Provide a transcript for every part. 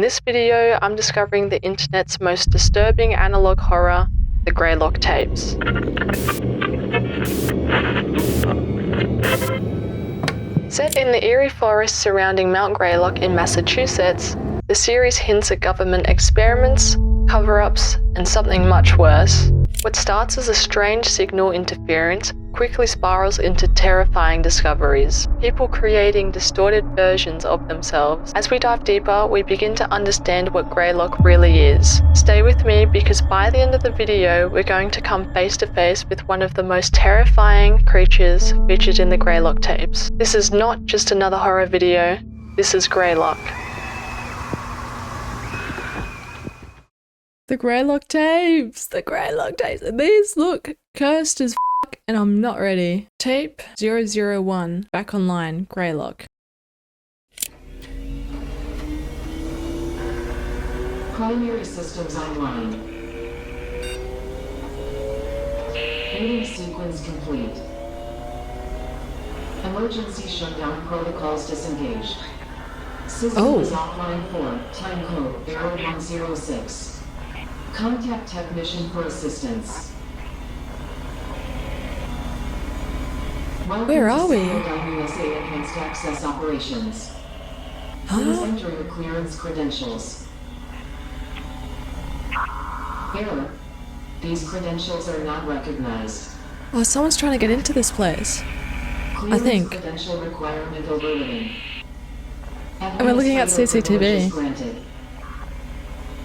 this video, I'm discovering the internet's most disturbing analog horror, the Greylock tapes. Set in the eerie forest surrounding Mount Greylock in Massachusetts, the series hints at government experiments, cover-ups, and something much worse. What starts as a strange signal interference quickly spirals into terrifying discoveries, people creating distorted versions of themselves. As we dive deeper, we begin to understand what Greylock really is. Stay with me because by the end of the video, we're going to come face to face with one of the most terrifying creatures featured in the Greylock tapes. This is not just another horror video, this is Greylock. The Greylock tapes! The Greylock tapes! These look cursed as f***, and I'm not ready. Tape 001, back online, Greylock. Primary systems online. Meeting sequence complete. Emergency shutdown protocols disengaged. System is offline for time code 0106. Contact technician for assistance. Where are we? USA Enhanced Access Operations. Please enter your clearance credentials. Error. These credentials are not recognized. Oh, someone's trying to get into this place. Clearance I think. Credential requirement overridden. And we're looking at CCTV. Granted.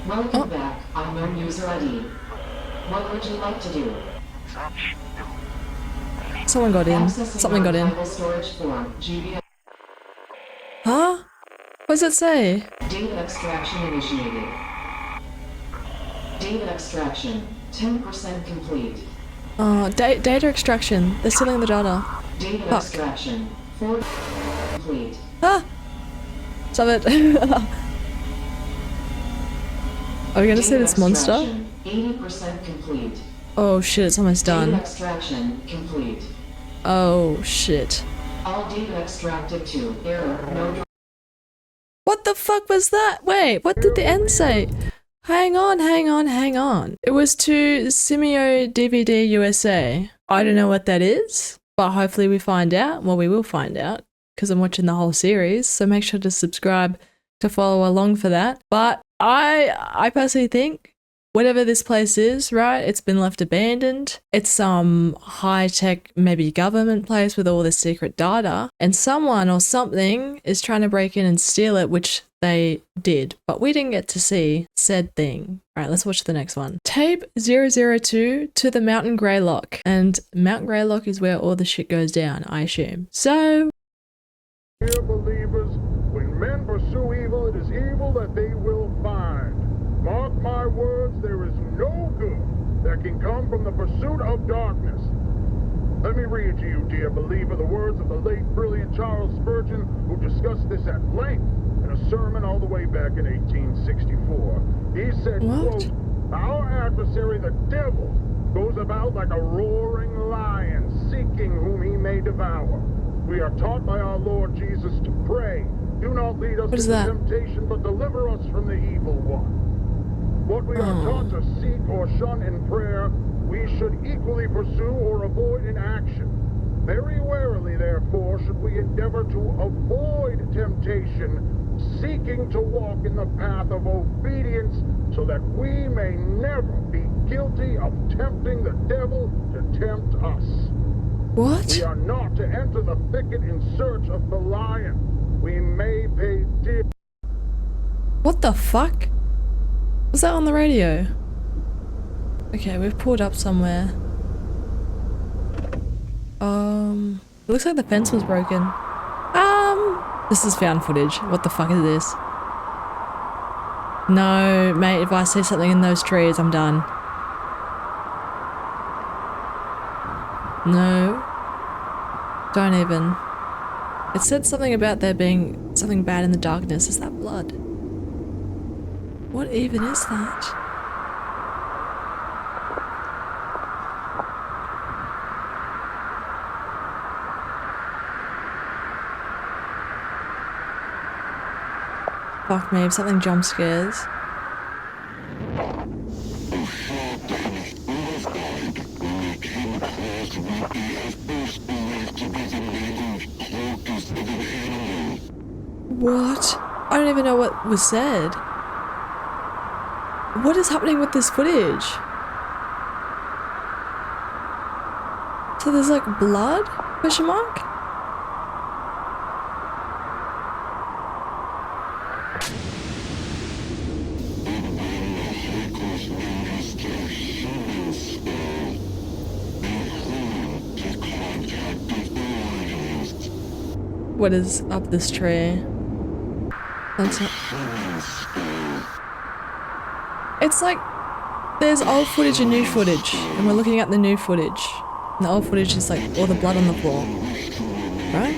Welcome back, unknown user ID. What would you like to do? Someone got in. Something got in. Storage form, GBA. Huh? What does it say? Data extraction initiated. Data extraction, 10% complete. Oh, data extraction. They're stealing the data. Data Fuck. extraction, 4 complete. Ah! Stop it. Are we gonna see this monster? 80% complete. Oh shit, it's almost done. Data extraction complete. Oh shit. All data extracted to error, no. What the fuck was that? Wait, what did the end say? Hang on. It was to Simeo DVD USA. I don't know what that is, but hopefully we find out. Well, we will find out because I'm watching the whole series, so make sure to subscribe to follow along for that. But I personally think whatever this place is, right, it's been left abandoned. It's some high-tech, maybe government place with all this secret data, and someone or something is trying to break in and steal it, which they did, but we didn't get to see said thing. All right, let's watch the next one. Tape 002 to the Mountain Greylock, and Mount Greylock is where all the shit goes down, I assume. So, Dear believers, when men pursue evil, it is evil that they will find. Mark my words, there is no good that can come from the pursuit of darkness. Let me read to you, dear believer, the words of the late brilliant Charles Spurgeon, who discussed this at length in a sermon all the way back in 1864. He said, quote, "Our adversary, the devil, goes about like a roaring lion, seeking whom he may devour. We are taught by our Lord Jesus to pray, do not lead us into temptation, but deliver us from the evil one. What we are taught to seek or shun in prayer, we should equally pursue or avoid in action. Very warily, therefore, should we endeavor to avoid temptation, seeking to walk in the path of obedience, so that we may never be guilty of tempting the devil to tempt us. what? We are not to enter the thicket in search of the lion. We may pay dear." What the fuck? Was that on the radio? Okay, we've pulled up somewhere. It looks like the fence was broken. This is found footage. What the fuck is this? No, mate, if I see something in those trees, I'm done. No. Don't even. It said something about there being something bad in the darkness. Is that blood? What even is that? Fuck me, if something jump scares. What? I don't even know what was said. What is happening with this footage? So there's like blood? Question mark? What is up this tree? That's not... It's like there's old footage and new footage, and we're looking at the new footage. And the old footage is like all the blood on the floor, right?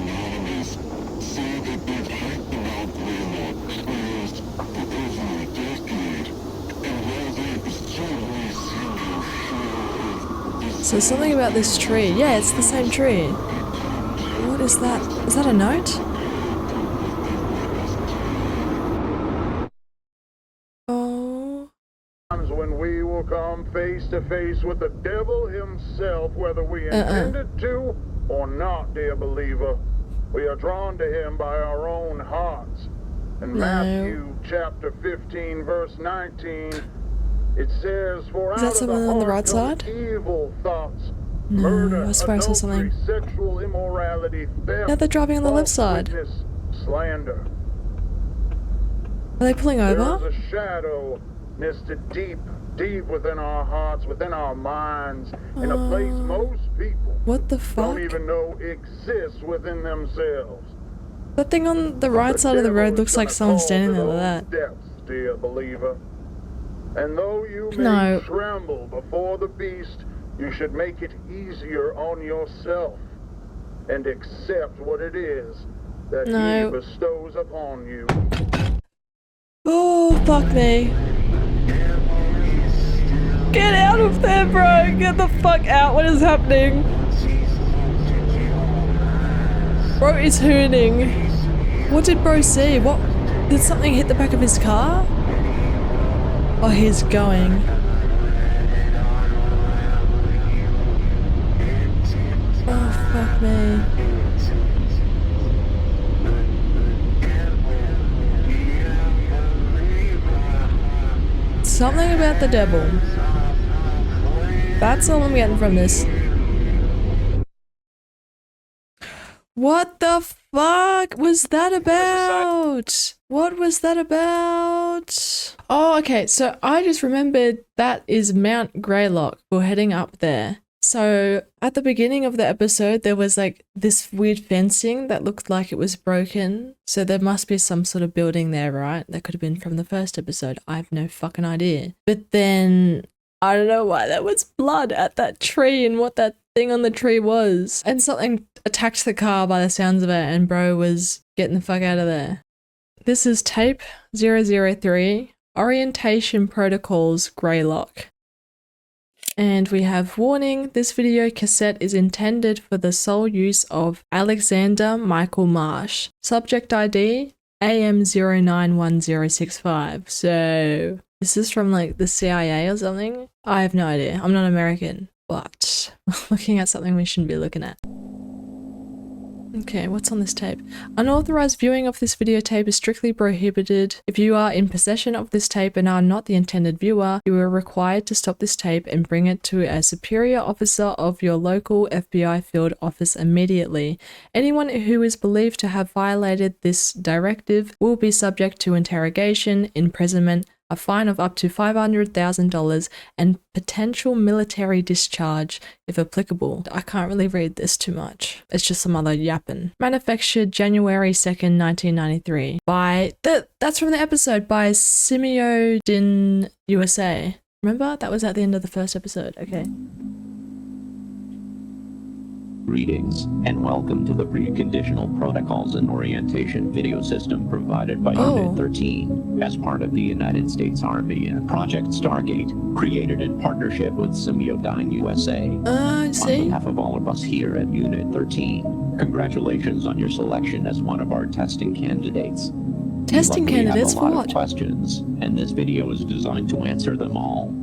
So something about this tree. Yeah, it's the same tree. What is that? Is that a note? Oh. When we will come face to face with the devil himself, whether we intended to or not, dear believer. We are drawn to him by our own hearts. In Matthew chapter 15, verse 19, it says, "For Is that something on the right side? Evil thoughts, No, murder, I swear I saw something. sexual immorality, theft, Yeah, they're driving on the left false side. witness, slander." Are they pulling over? There's a shadow nested deep within our hearts, within our minds, in a place most people What the fuck? don't even know exists within themselves. That thing on the right side of the road looks like someone's standing there like that. Depths, dear believer. And though you may No. tremble before the beast, you should make it easier on yourself and accept what it is that No. he bestows upon you. Oh, fuck me. Get out of there, bro! Get the fuck out! What is happening? Bro is hooning. What did bro see? What? Did something hit the back of his car? Oh, he's going. Oh, fuck me. Something about the devil. That's all I'm getting from this. What the fuck was that about? What was that about? Oh, okay. So I just remembered that is Mount Greylock. We're heading up there. So at the beginning of the episode, there was like this weird fencing that looked like it was broken. So there must be some sort of building there, right? That could have been from the first episode. I have no fucking idea. But then I don't know why there was blood at that tree and what that thing on the tree was. And something attacked the car by the sounds of it, and bro was getting the fuck out of there. This is tape 003, Orientation Protocols Greylock. And we have warning, this video cassette is intended for the sole use of Alexander Michael Marsh. Subject ID AM091065. So is this from like the CIA or something? I have no idea. I'm not American, but looking at something we shouldn't be looking at. Okay, what's on this tape? Unauthorized viewing of this videotape is strictly prohibited. If you are in possession of this tape and are not the intended viewer, you are required to stop this tape and bring it to a superior officer of your local FBI field office immediately. Anyone who is believed to have violated this directive will be subject to interrogation, imprisonment, a fine of up to $500,000, and potential military discharge if applicable. I can't really read this too much. It's just some other yapping. Manufactured January 2nd, 1993 by, that's from the episode, by Simeo Din USA. Remember? That was at the end of the first episode. Okay. Greetings, and welcome to the Preconditional Protocols and Orientation video system provided by Unit 13 as part of the United States Army and Project Stargate, created in partnership with Simeo USA. On behalf of all of us here at Unit 13, congratulations on your selection as one of our testing candidates. Testing luckily have candidates a for lot what? of questions, and this video is designed to answer them all.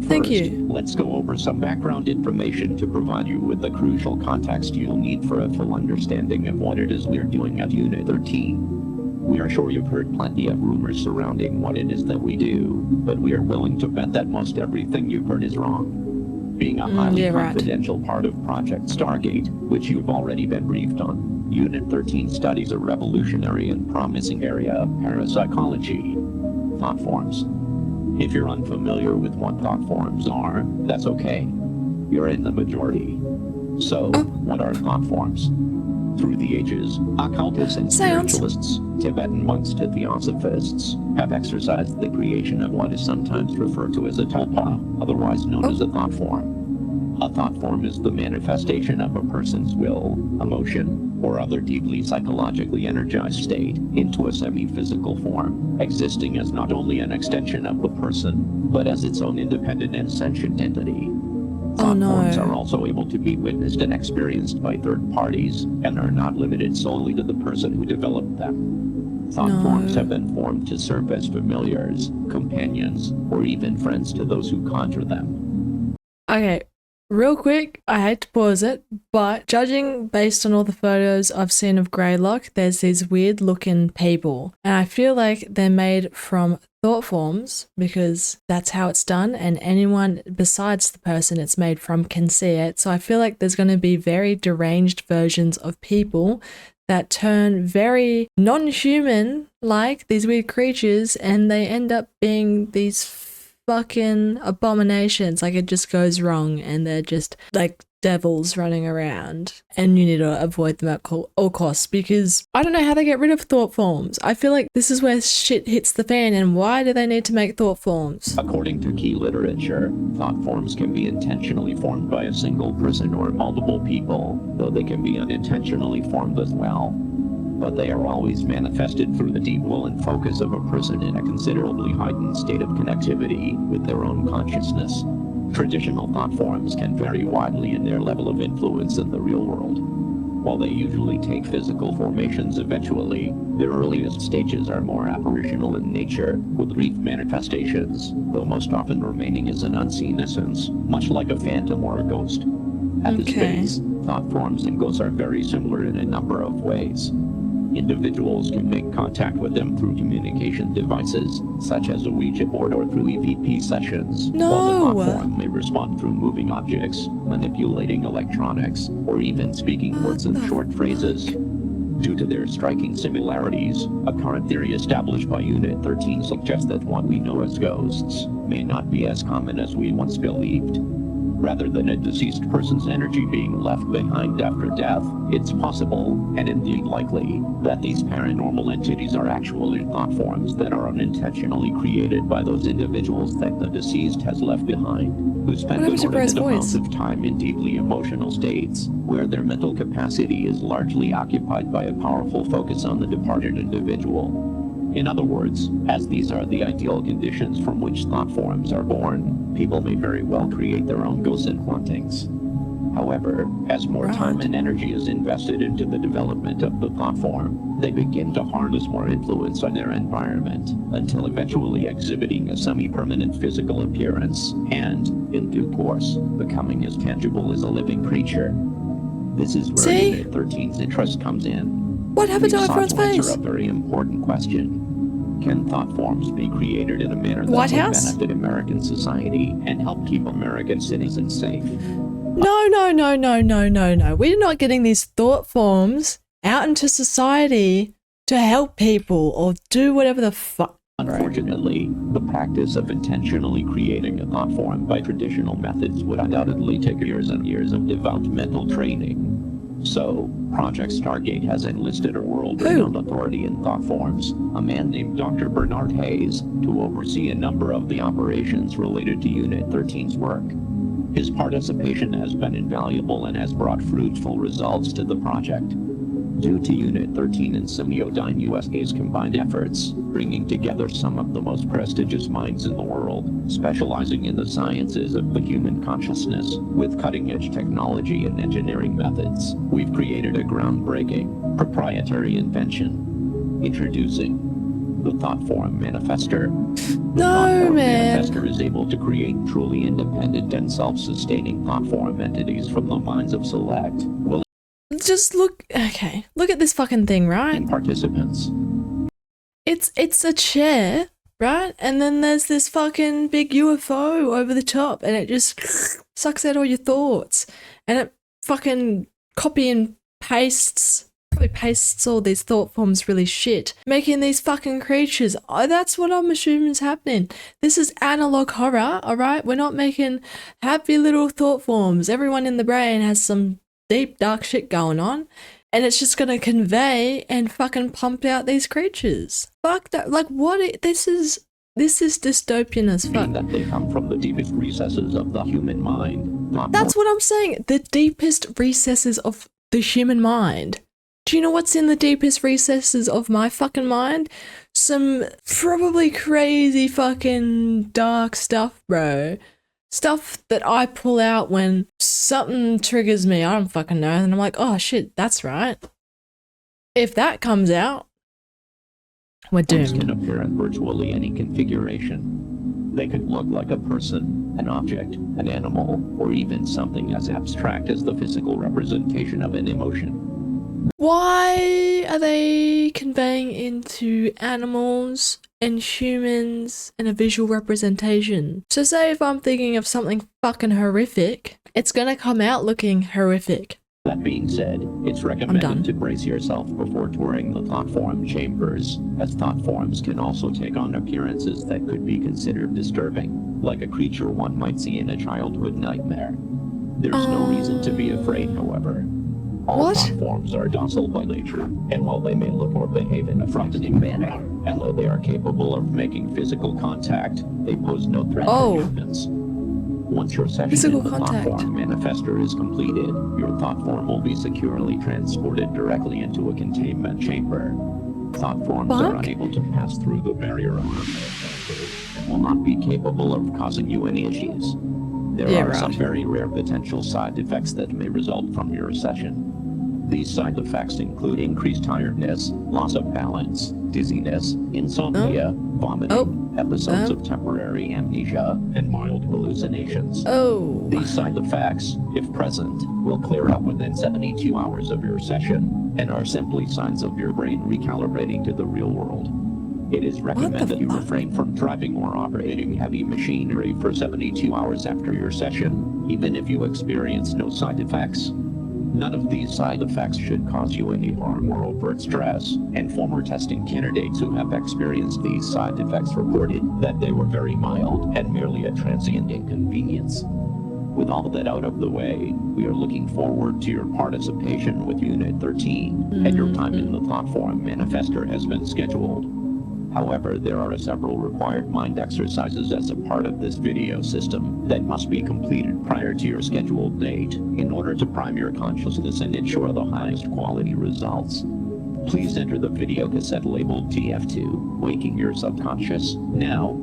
Thank First, you. let's go over some background information to provide you with the crucial context you'll need for a full understanding of what it is we're doing at Unit 13. We are sure you've heard plenty of rumors surrounding what it is that we do, but we are willing to bet that most everything you've heard is wrong. Being a highly yeah, right. confidential part of Project Stargate, which you've already been briefed on, Unit 13 studies a revolutionary and promising area of parapsychology, thought forms. If you're unfamiliar with what thought forms are, that's okay. You're in the majority. So, what are thought forms? Through the ages, occultists and Seance. spiritualists, Tibetan monks to theosophists, have exercised the creation of what is sometimes referred to as a tulpa, otherwise known as a thought form. A thought form is the manifestation of a person's will, emotion, or other deeply psychologically energized state into a semi-physical form, existing as not only an extension of the person, but as its own independent and sentient entity. Thought forms are also able to be witnessed and experienced by third parties, and are not limited solely to the person who developed them. Thought forms have been formed to serve as familiars, companions, or even friends to those who conjure them. Okay, real quick, I hate to pause it, but judging based on all the photos I've seen of Greylock, there's these weird looking people. And I feel like they're made from thought forms because that's how it's done, and anyone besides the person it's made from can see it. So I feel like there's going to be very deranged versions of people that turn very non-human like these weird creatures, and they end up being these fucking abominations. Like, it just goes wrong and they're just like devils running around, and you need to avoid them at all costs, because I don't know how they get rid of thought forms. I feel like this is where shit hits the fan, and why do they need to make thought forms? According to key literature, thought forms can be intentionally formed by a single person or multiple people, though they can be unintentionally formed as well. But they are always manifested through the deep will and focus of a person in a considerably heightened state of connectivity with their own consciousness. Traditional thought forms can vary widely in their level of influence in the real world. While they usually take physical formations eventually, their earliest stages are more apparitional in nature, with brief manifestations, though most often remaining as an unseen essence, much like a phantom or a ghost. At this phase, thought forms and ghosts are very similar in a number of ways. Individuals can make contact with them through communication devices, such as a Ouija board or through EVP sessions, while the thought form may respond through moving objects, manipulating electronics, or even speaking words and short phrases. Due to their striking similarities, a current theory established by Unit 13 suggests that what we know as ghosts may not be as common as we once believed. Rather than a deceased person's energy being left behind after death, it's possible, and indeed likely, that these paranormal entities are actually thought forms that are unintentionally created by those individuals that the deceased has left behind, who spend inordinate amounts of time in deeply emotional states, where their mental capacity is largely occupied by a powerful focus on the departed individual. In other words, as these are the ideal conditions from which thought forms are born, people may very well create their own ghosts and hauntings. However, as more time and energy is invested into the development of the thought form, they begin to harness more influence on their environment, until eventually exhibiting a semi-permanent physical appearance, and, in due course, becoming as tangible as a living creature. This is where Unit 13's interest comes in. What happened to everyone's face? Answer a very important question. Can thought forms be created in a manner that would benefit American society and help keep American citizens safe? No. We're not getting these thought forms out into society to help people or do whatever the fuck. Unfortunately, the practice of intentionally creating a thought form by traditional methods would undoubtedly take years and years of devout mental training. So, Project Stargate has enlisted a world-renowned authority in thought forms, a man named Dr. Bernard Hayes, to oversee a number of the operations related to Unit 13's work. His participation has been invaluable and has brought fruitful results to the project. Due to Unit 13 and Semiodyne USA's combined efforts, bringing together some of the most prestigious minds in the world, specializing in the sciences of the human consciousness, with cutting-edge technology and engineering methods, we've created a groundbreaking, proprietary invention. Introducing The thought form manifester. The No, thought form man. manifester is able to create truly independent and self-sustaining thought form entities from the minds of select, willing Just look. Okay, look at this fucking thing, right? participants. It's a chair, right? And then there's this fucking big UFO over the top, and it just sucks out all your thoughts, and it fucking copy and pastes. Probably pastes all these thought forms really shit, making these fucking creatures. Oh, that's what I'm assuming is happening. This is analog horror, alright? We're not making happy little thought forms. Everyone in the brain has some deep, dark shit going on, and it's just gonna convey and fucking pump out these creatures. Fuck that. Like, what? This is dystopian as fuck. Meaning that they come from the deepest recesses of the human mind. That's what I'm saying. The deepest recesses of the human mind. Do you know what's in the deepest recesses of my fucking mind? Some probably crazy fucking dark stuff, bro. Stuff that I pull out when something triggers me. I don't fucking know. And I'm like, oh shit, that's right. If that comes out, we're Forms doomed. can appear in virtually any configuration. They could look like a person, an object, an animal, or even something as abstract as the physical representation of an emotion. Why are they conveying into animals and humans in a visual representation? So say if I'm thinking of something fucking horrific, it's gonna come out looking horrific. That being said, it's done. recommended to brace yourself before touring the thought form chambers, as thought forms can also take on appearances that could be considered disturbing, like a creature one might see in a childhood nightmare. There's no reason to be afraid, however. All What? thought forms are docile by nature, and while they may look or behave in a frightening manner, and though they are capable of making physical contact, they pose no threat Oh. to humans. Once your session Physical in the contact. thought form manifester is completed, your thought form will be securely transported directly into a containment chamber. Thought forms are Fuck. unable to pass through the barrier of manifester and will not be capable of causing you any issues. There Yeah, are some right. very rare potential side effects that may result from your session. These side effects include increased tiredness, loss of balance, dizziness, insomnia, vomiting, episodes of temporary amnesia, and mild hallucinations. Oh. These side effects, if present, will clear up within 72 hours of your session and are simply signs of your brain recalibrating to the real world. It is recommended you fuck? refrain from driving or operating heavy machinery for 72 hours after your session, even if you experience no side effects. None of these side effects should cause you any harm or overt stress, and former testing candidates who have experienced these side effects reported that they were very mild and merely a transient inconvenience. With all of that out of the way, we are looking forward to your participation with Unit 13, and your time in the thought form manifester has been scheduled. However, there are several required mind exercises as a part of this video system that must be completed prior to your scheduled date in order to prime your consciousness and ensure the highest quality results. Please enter the video cassette labeled TF2, Waking Your Subconscious, now.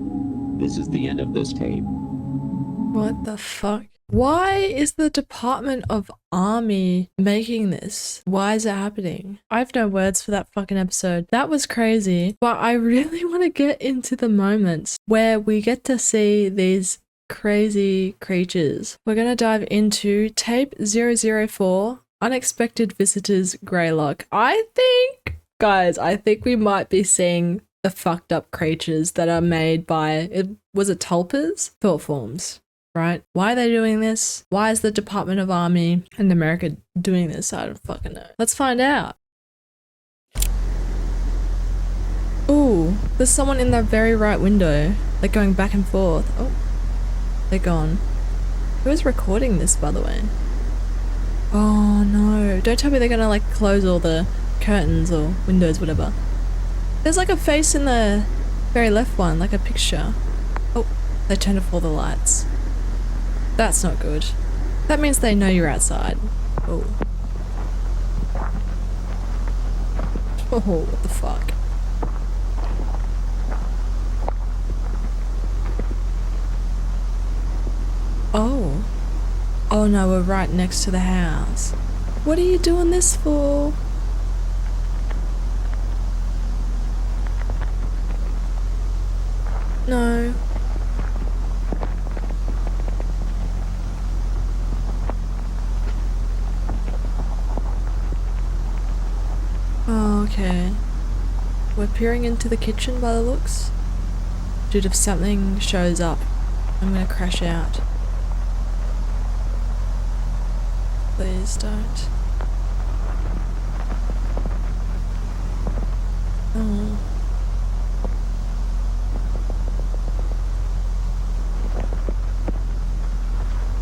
This is the end of this tape. What the fuck? Why is the Department of Army making this? Why is it happening? I have no words for that fucking episode. That was crazy, but I really want to get into the moments where we get to see these crazy creatures. We're going to dive into tape 004, Unexpected Visitors Greylock. I think we might be seeing the fucked up creatures that are made by, was it tulpas? Thought forms. Right? Why are they doing this? Why is the Department of Army in America doing this? I don't fucking know. Let's find out. Ooh, there's someone in the very right window. They're going back and forth. Oh, they're gone. Who is recording this, by the way? Oh no, don't tell me they're gonna like close all the curtains or windows, whatever. There's like a face in the very left one, like a picture. Oh, they turned off all the lights. That's not good. That means they know you're outside. Oh. Oh, what the fuck? Oh. Oh no, we're right next to the house. What are you doing this for? No. Oh, okay. We're peering into the kitchen by the looks. Dude, if something shows up, I'm gonna crash out. Please don't. Oh.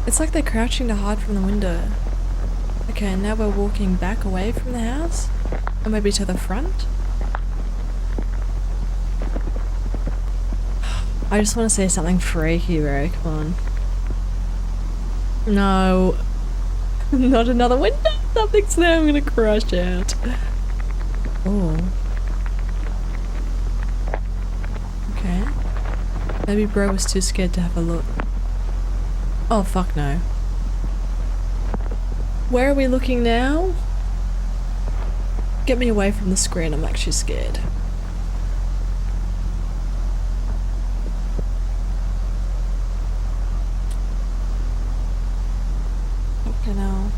It's like they're crouching to hide from the window. Okay, now we're walking back away from the house? Or maybe to the front? I just want to say something freaky, bro. Come on. No. Not another window. Nothing's there. I'm gonna crash out. Oh. Okay. Maybe bro was too scared to have a look. Oh, fuck no. Where are we looking now? Get me away from the screen. I'm actually scared. Fucking hell.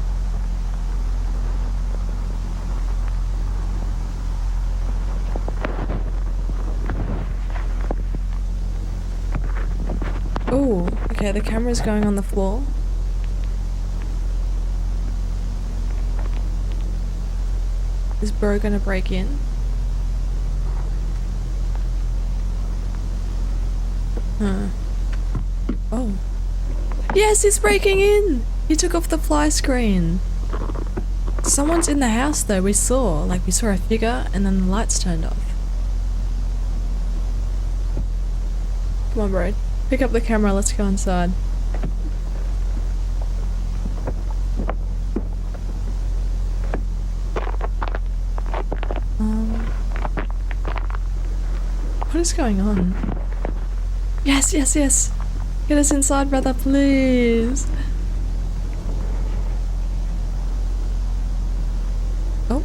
Oh, okay, the camera's going on the floor. Is bro gonna break in? Huh. Oh. Yes, he's breaking in! He took off the fly screen. Someone's in the house though, we saw. Like, we saw a figure and then the lights turned off. Come on, bro. Pick up the camera, let's go inside. What is going on? Yes, yes, yes! Get us inside, brother, please! Oh.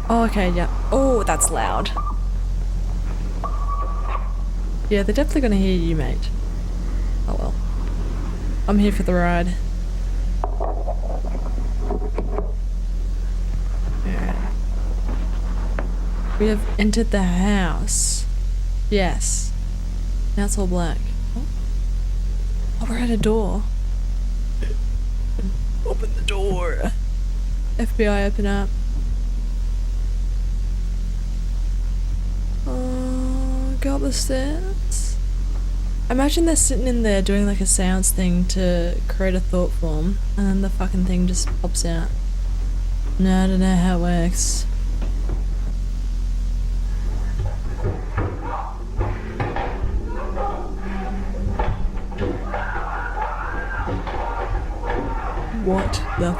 Oh, okay, yeah. Oh, that's loud. Yeah, they're definitely gonna hear you, mate. Oh well. I'm here for the ride. We have entered the house. Yes. Now it's all black. Oh, we're at a door. Open the door. FBI, open up. Oh, go up the stairs. Imagine they're sitting in there doing like a seance thing to create a thought form, and then the fucking thing just pops out. No, I don't know how it works. What the?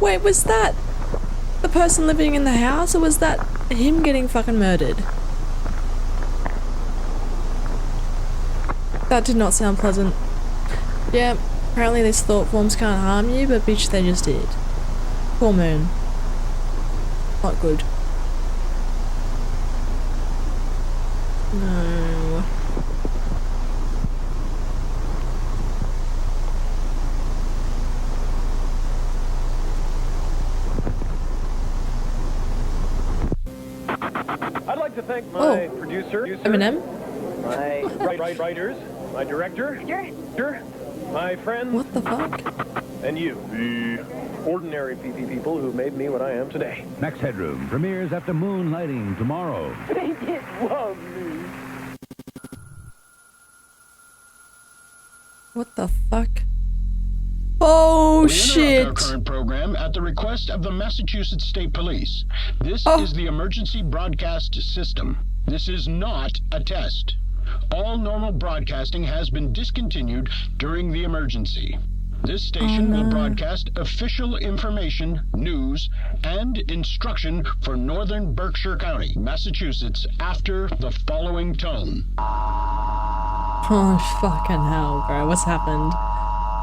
Wait, was that the person living in the house, or was that him getting fucking murdered? That did not sound pleasant. Yeah, apparently these thought forms can't harm you, but bitch, they just did. Poor moon. Not good. No. I'd like to thank my producer, Eminem? my writers, my director, my friends, What the fuck? and you, the ordinary people who made me what I am today. Max Headroom premieres after moonlighting tomorrow. They did love me. What the fuck? Oh We shit! interrupt our current program at the request of the Massachusetts State Police. This is the emergency broadcast system. This is not a test. All normal broadcasting has been discontinued during the emergency. This station will broadcast official information, news, and instruction for Northern Berkshire County, Massachusetts, after the following tone. Oh fucking hell, bro. What's happened?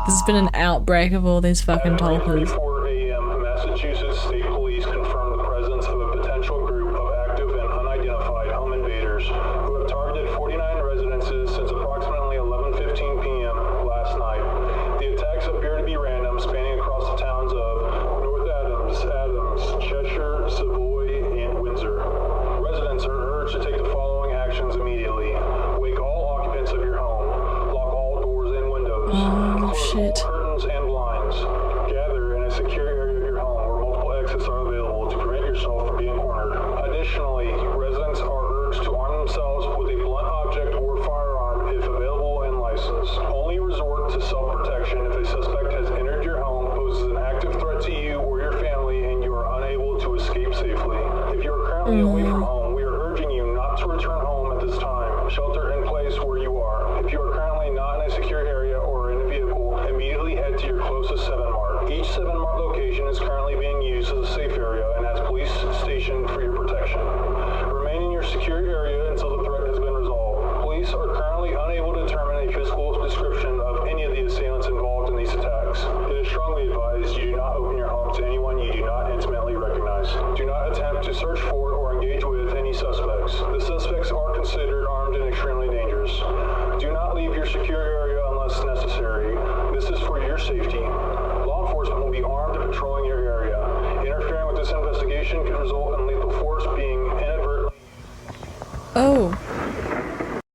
There's been an outbreak of all these fucking tulpas. 4 a.m., Massachusetts State Police confirmed the presence of a potential group of active and unidentified home invaders who have targeted 49 residences since approximately 11:15 p.m. last night. The attacks appear to be random, spanning across the towns of North Adams, Cheshire, Savoy, and Windsor. Residents are urged to take the following actions immediately. Wake all occupants of your home. Lock all doors and windows. Oh, Close shit. all curtains and blinds. Gather in a secure area of your home where multiple exits are available to prevent yourself from being cornered. Additionally, residents are urged to arm themselves with a blunt object or firearm if available and licensed. Only resort to self-protection if a suspect has entered your home, poses an active threat to you or your family, and you are unable to escape safely. If you are currently away from home, we are urging you not to return home at this time. Shelter in place where you are. If you are currently not in a secure area or in a vehicle, immediately head to your closest 7-Mart. Each 7-Mart location is currently being used as a safe area and as police station for your protection. Remain in your secure area until the threat has been resolved. Police are currently unable to determine a physical description of any of the assailants involved in these attacks. It is strongly advised you do not open your home to anyone you do not intimately recognize. Do not attempt to search for or engage with any suspects. The suspects are considered armed and extremely dangerous. Do not leave your secure area unless necessary. This is for your safety. Law enforcement will be armed and patrolling your area. Interfering with this investigation could result in lethal force being inadvertently. Oh.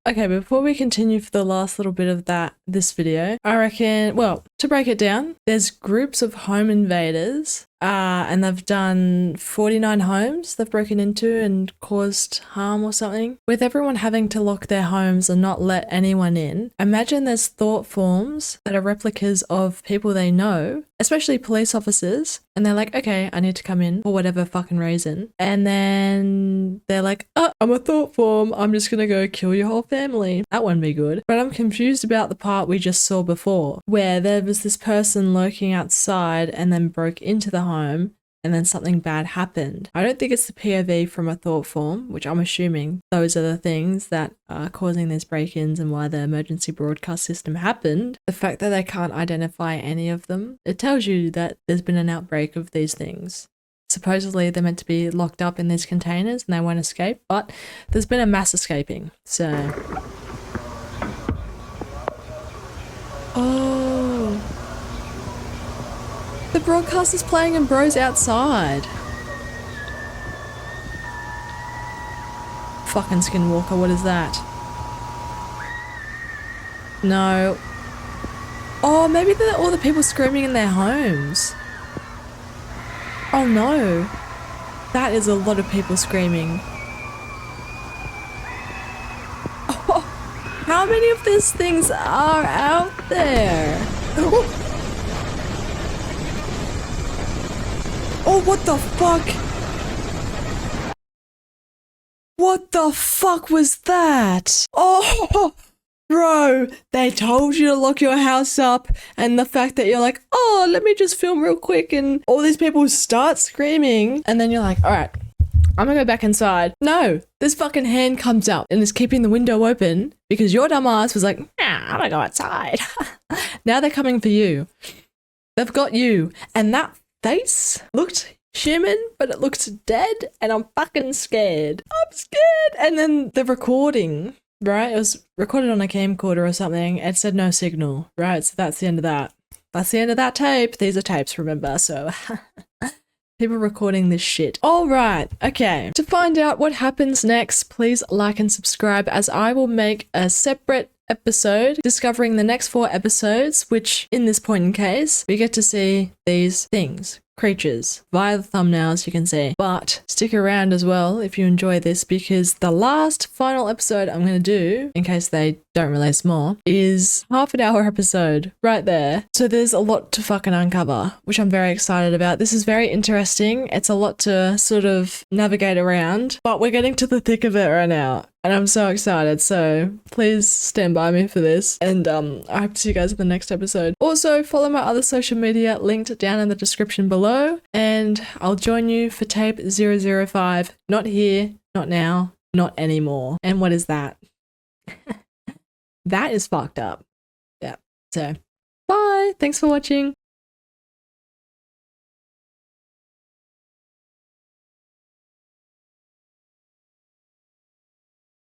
Okay, before we continue for the last little bit of this video, I reckon, well, to break it down, there's groups of home invaders, and they've done 49 homes they've broken into and caused harm or something, with everyone having to lock their homes and not let anyone in. Imagine there's thought forms that are replicas of people they know, especially police officers, and they're like, okay, I need to come in for whatever fucking reason. And then they're like, oh, I'm a thought form, I'm just gonna go kill your whole family. That wouldn't be good. But I'm confused about the part we just saw before, where there was this person lurking outside and then broke into the home and then something bad happened. I don't think it's the POV from a thought form, which I'm assuming those are the things that are causing these break-ins and why the emergency broadcast system happened. The fact that they can't identify any of them, it tells you that there's been an outbreak of these things. Supposedly they're meant to be locked up in these containers and they won't escape, but there's been a mass escaping, so... Oh... The broadcast is playing and bro's outside. Fucking Skinwalker, what is that? No. Oh, maybe they're all the people screaming in their homes. Oh no. That is a lot of people screaming. Oh, how many of these things are out there? Oh, what the fuck? What the fuck was that? Oh, bro, they told you to lock your house up, and the fact that you're like, oh, let me just film real quick, and all these people start screaming, and then you're like, all right, I'm gonna go back inside. No, this fucking hand comes up and is keeping the window open because your dumb ass was like, nah, I'm gonna go outside. Now they're coming for you. They've got you, and that face looked human, but it looked dead, and I'm fucking scared. I'm scared. And then the recording, right? It was recorded on a camcorder or something. It said no signal, right? So that's the end of that. That's the end of that tape. These are tapes, remember? So people recording this shit. All right. Okay. To find out what happens next, please like and subscribe, as I will make a separate episode discovering the next 4 episodes, which in this point in case, we get to see these things, creatures, via the thumbnails you can see. But stick around as well if you enjoy this, because the last final episode I'm going to do, in case they don't release more, is half-an-hour episode right there. So there's a lot to fucking uncover, which I'm very excited about. This is very interesting. It's a lot to sort of navigate around, but we're getting to the thick of it right now. And I'm so excited, so please stand by me for this. And I hope to see you guys in the next episode. Also, follow my other social media linked down in the description below. And I'll join you for tape 005. Not here, not now, not anymore. And what is that? That is fucked up. Yeah, so Bye! Thanks for watching!